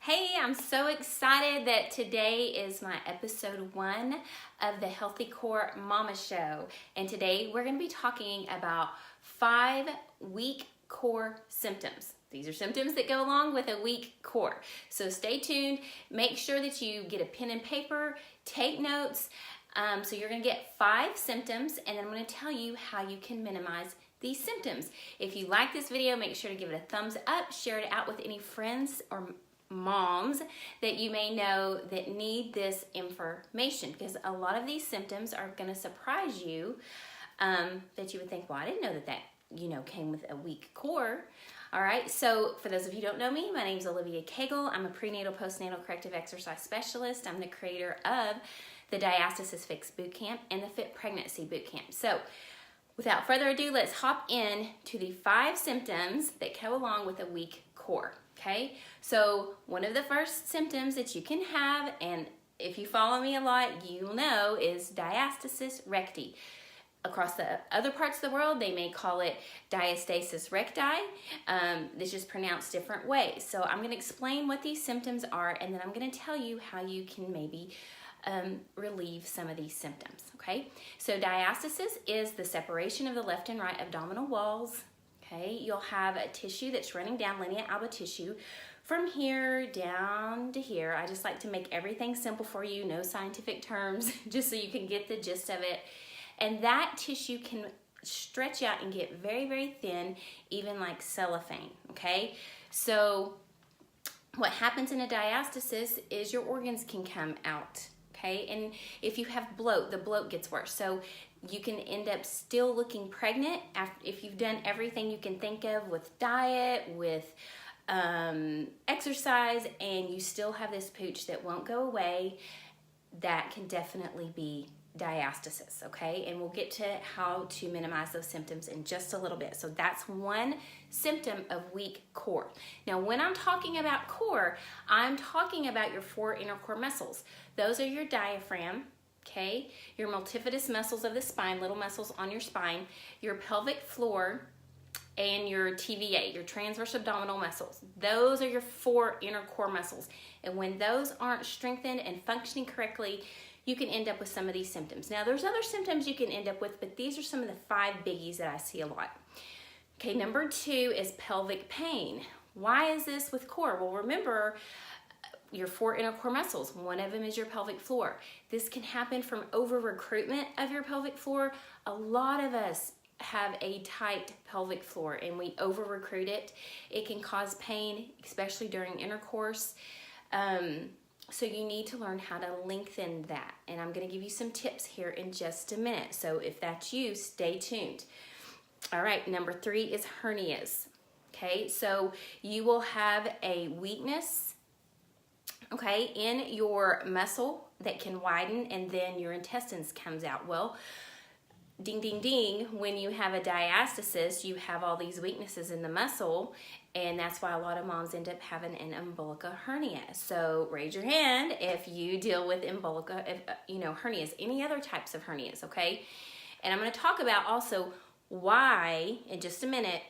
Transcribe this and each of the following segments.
Hey, I'm so excited that today is my episode 1 of the Healthy Core Mama Show. And today we're going to be talking about 5 weak core symptoms. These are symptoms that go along with a weak core. So stay tuned. Make sure that you get a pen and paper, take notes. So you're going to get 5 symptoms, and then I'm going to tell you how you can minimize these symptoms. If you like this video, make sure to give it a thumbs up, share it out with any friends or moms that you may know that need this information, because a lot of these symptoms are going to surprise you, that you would think, well, I didn't know that came with a weak core. All right, so for those of you who don't know me, my name is Olivia Cagle. I'm a prenatal postnatal corrective exercise specialist. I'm the creator of the Diastasis Bootcamp and the Fit Pregnancy Bootcamp. So without further ado, let's hop in to the 5 symptoms that go along with a weak core. Okay, so one of the first symptoms that you can have, and if you follow me a lot, you'll know, is Diastasis Recti. Across the other parts of the world, they may call it Diastasis Recti. It's just pronounced different ways. So I'm going to explain what these symptoms are, and then I'm going to tell you how you can maybe relieve some of these symptoms. Okay, so diastasis is the separation of the left and right abdominal walls. Okay, you'll have a tissue that's running down, linea alba tissue, from here down to here. I just like to make everything simple for you, no scientific terms, just so you can get the gist of it. And that tissue can stretch out and get very, very thin, even like cellophane, okay? So what happens in a diastasis is your organs can come out, okay? And if you have bloat, the bloat gets worse. So you can end up still looking pregnant if you've done everything you can think of with diet, with exercise, and you still have this pooch that won't go away. That can definitely be diastasis, okay? And we'll get to how to minimize those symptoms in just a little bit. So that's one symptom of weak core. Now, when I'm talking about core, I'm talking about your 4 inner core muscles. Those are your diaphragm, okay? Your multifidus muscles of the spine, little muscles on your spine, your pelvic floor, and your TVA, your transverse abdominal muscles. Those are your 4 inner core muscles. And when those aren't strengthened and functioning correctly, you can end up with some of these symptoms. Now, there's other symptoms you can end up with, but these are some of the 5 biggies that I see a lot. Okay, number 2 is pelvic pain. Why is this with core? Well, remember your 4 inner core muscles. One of them is your pelvic floor. This can happen from over-recruitment of your pelvic floor. A lot of us have a tight pelvic floor and we over-recruit it. It can cause pain, especially during intercourse. So you need to learn how to lengthen that. And I'm going to give you some tips here in just a minute. So if that's you, stay tuned. All right, number 3 is hernias. Okay, so you will have a weakness, okay, in your muscle that can widen, and then your intestines comes out. Well, ding, ding, ding, when you have a diastasis, you have all these weaknesses in the muscle, and that's why a lot of moms end up having an umbilical hernia. So raise your hand if you deal with umbilical, hernias, any other types of hernias, okay? And I'm going to talk about also why, in just a minute,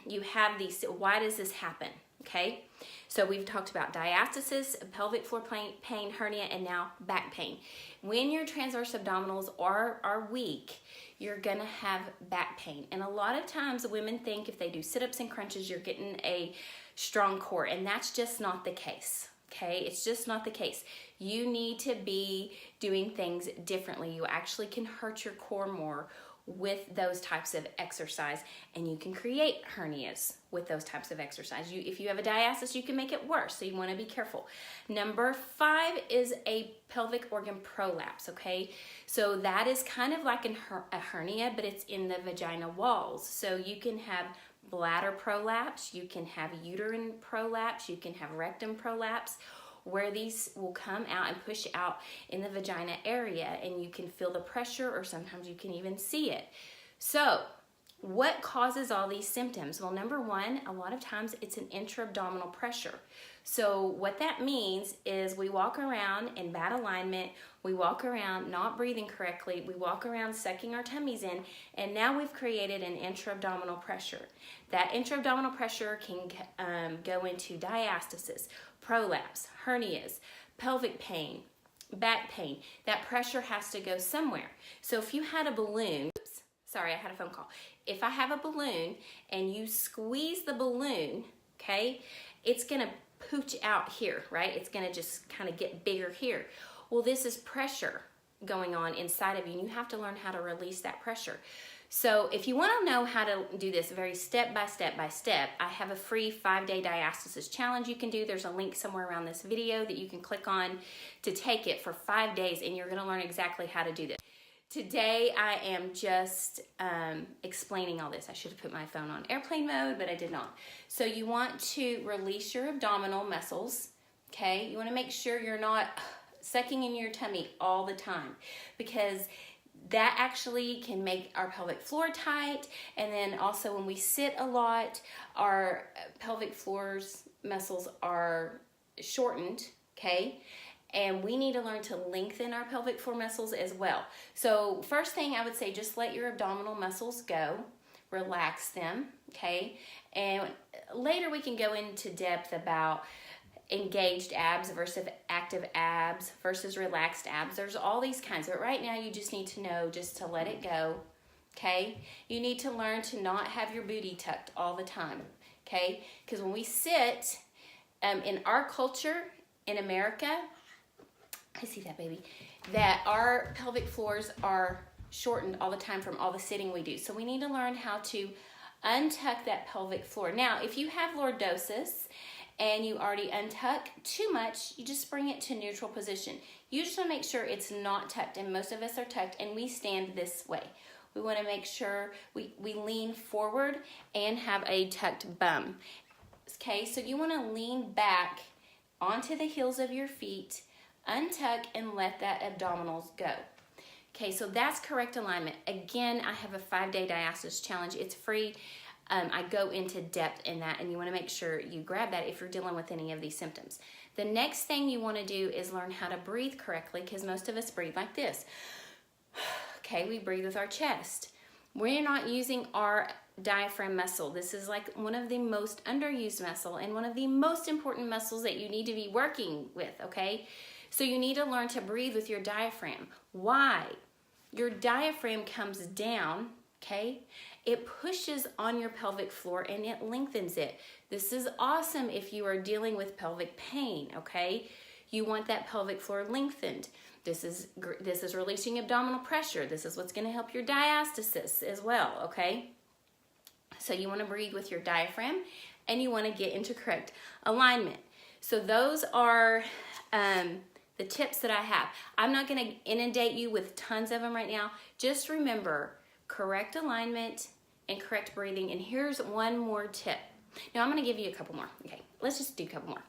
you have these, why does this happen, okay? So we've talked about diastasis, pelvic floor pain, hernia, and now back pain. When your transverse abdominals are weak, you're gonna have back pain. And a lot of times women think if they do sit-ups and crunches, you're getting a strong core, and that's just not the case, okay? It's just not the case. You need to be doing things differently. You actually can hurt your core more with those types of exercise, and you can create hernias with those types of exercise. If you have a diastasis, you can make it worse, so you want to be careful. Number 5 is a pelvic organ prolapse, okay? So that is kind of like a hernia, but it's in the vagina walls. So you can have bladder prolapse, you can have uterine prolapse, you can have rectum prolapse, where these will come out and push out in the vagina area, and you can feel the pressure, or sometimes you can even see it. So What causes all these symptoms? Well, number one, a lot of times it's an intra-abdominal pressure. So what that means is we walk around in bad alignment, we walk around not breathing correctly, we walk around sucking our tummies in, and now we've created an intra-abdominal pressure. That intra-abdominal pressure can go into diastasis, prolapse, hernias, pelvic pain, back pain. That pressure has to go somewhere. So if you had a balloon, sorry, I had a phone call. If I have a balloon and you squeeze the balloon, okay, it's gonna pooch out here, right? It's gonna just kind of get bigger here. Well, this is pressure going on inside of you, and you have to learn how to release that pressure. So if you want to know how to do this very step by step, I have a free 5-day diastasis challenge you can do. There's a link somewhere around this video that you can click on to take it for 5 days, and you're going to learn exactly how to do this. Today I am just explaining all this. I should have put my phone on airplane mode, but I did not. So you want to release your abdominal muscles, okay? You want to make sure you're not sucking in your tummy all the time, because that actually can make our pelvic floor tight, and then also when we sit a lot, our pelvic floor's muscles are shortened, okay? And we need to learn to lengthen our pelvic floor muscles as well. So first thing I would say, just let your abdominal muscles go, relax them, okay? And later we can go into depth about engaged abs versus active abs versus relaxed abs. There's all these kinds, but right now you just need to know just to let it go, okay? You need to learn to not have your booty tucked all the time, okay? Because when we sit, in our culture, in America, I see that, baby, that our pelvic floors are shortened all the time from all the sitting we do. So we need to learn how to untuck that pelvic floor. Now, if you have lordosis and you already untuck too much, you just bring it to neutral position. You just want to make sure it's not tucked, and most of us are tucked, and we stand this way. We want to make sure we lean forward and have a tucked bum. Okay, so you want to lean back onto the heels of your feet, untuck, and let that abdominals go. Okay, so that's correct alignment. Again, I have a 5-day diastasis challenge. It's free. I go into depth in that, and you want to make sure you grab that if you're dealing with any of these symptoms. The next thing you want to do is learn how to breathe correctly, because most of us breathe like this. Okay, we breathe with our chest. We're not using our diaphragm muscle. This is like one of the most underused muscle and one of the most important muscles that you need to be working with, okay? So you need to learn to breathe with your diaphragm. Why? Your diaphragm comes down, okay? It pushes on your pelvic floor and it lengthens it. This is awesome if you are dealing with pelvic pain, okay? You want that pelvic floor lengthened. This is releasing abdominal pressure. This is what's going to help your diastasis as well, okay? So you want to breathe with your diaphragm, and you want to get into correct alignment. So those are the tips that I have. I'm not going to inundate you with tons of them right now. Just remember correct alignment and correct breathing. And here's one more tip. Now I'm going to give you a couple more. Okay, let's just do a couple more.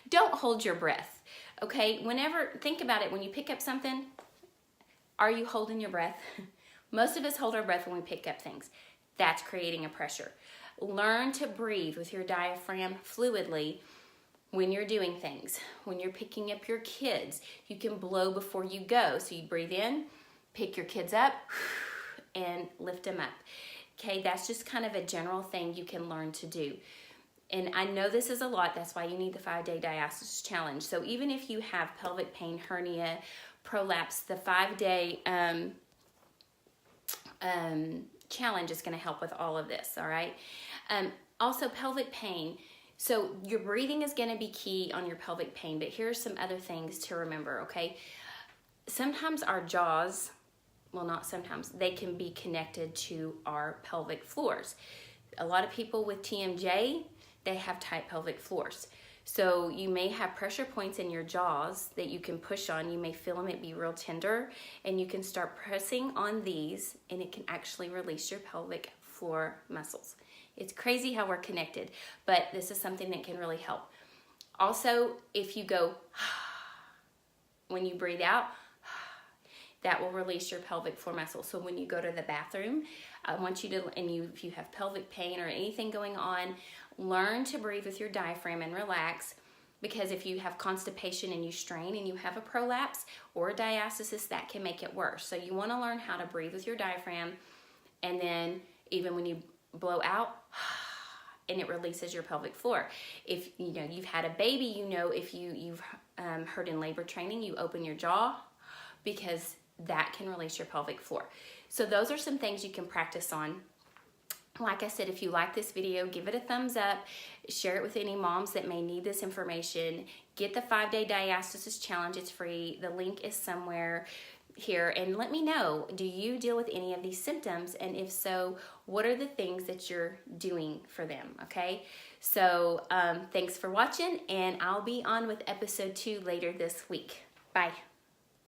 Don't hold your breath. Okay, think about it, when you pick up something, are you holding your breath? Most of us hold our breath when we pick up things. That's creating a pressure. Learn to breathe with your diaphragm fluidly when you're doing things. When you're picking up your kids, you can blow before you go. So you breathe in, pick your kids up, and lift them up. Okay, that's just kind of a general thing you can learn to do. And I know this is a lot, that's why you need the 5-day diastasis challenge. So even if you have pelvic pain, hernia, prolapse, the 5-day challenge is going to help with all of this, all right? Also, pelvic pain. So your breathing is going to be key on your pelvic pain, but here's some other things to remember, okay? Sometimes our jaws, well, not sometimes, they can be connected to our pelvic floors. A lot of people with TMJ, they have tight pelvic floors. So you may have pressure points in your jaws that you can push on. You may feel them, it be real tender, and you can start pressing on these, and it can actually release your pelvic floor muscles. It's crazy how we're connected, but this is something that can really help. Also, if you go when you breathe out, that will release your pelvic floor muscle. So when you go to the bathroom, I want you to, if you have pelvic pain or anything going on, learn to breathe with your diaphragm and relax, because if you have constipation and you strain and you have a prolapse or a diastasis, that can make it worse. So you want to learn how to breathe with your diaphragm, and then even when you blow out, and it releases your pelvic floor. If you've had a baby, if you've heard in labor training, you open your jaw, because that can release your pelvic floor. So those are some things you can practice on. Like I said, if you like this video, give it a thumbs up, share it with any moms that may need this information. Get the 5-day diastasis challenge, it's free. The link is somewhere here, and let me know, do you deal with any of these symptoms? And if so, what are the things that you're doing for them? Okay, so thanks for watching, and I'll be on with episode 2 later this week. Bye.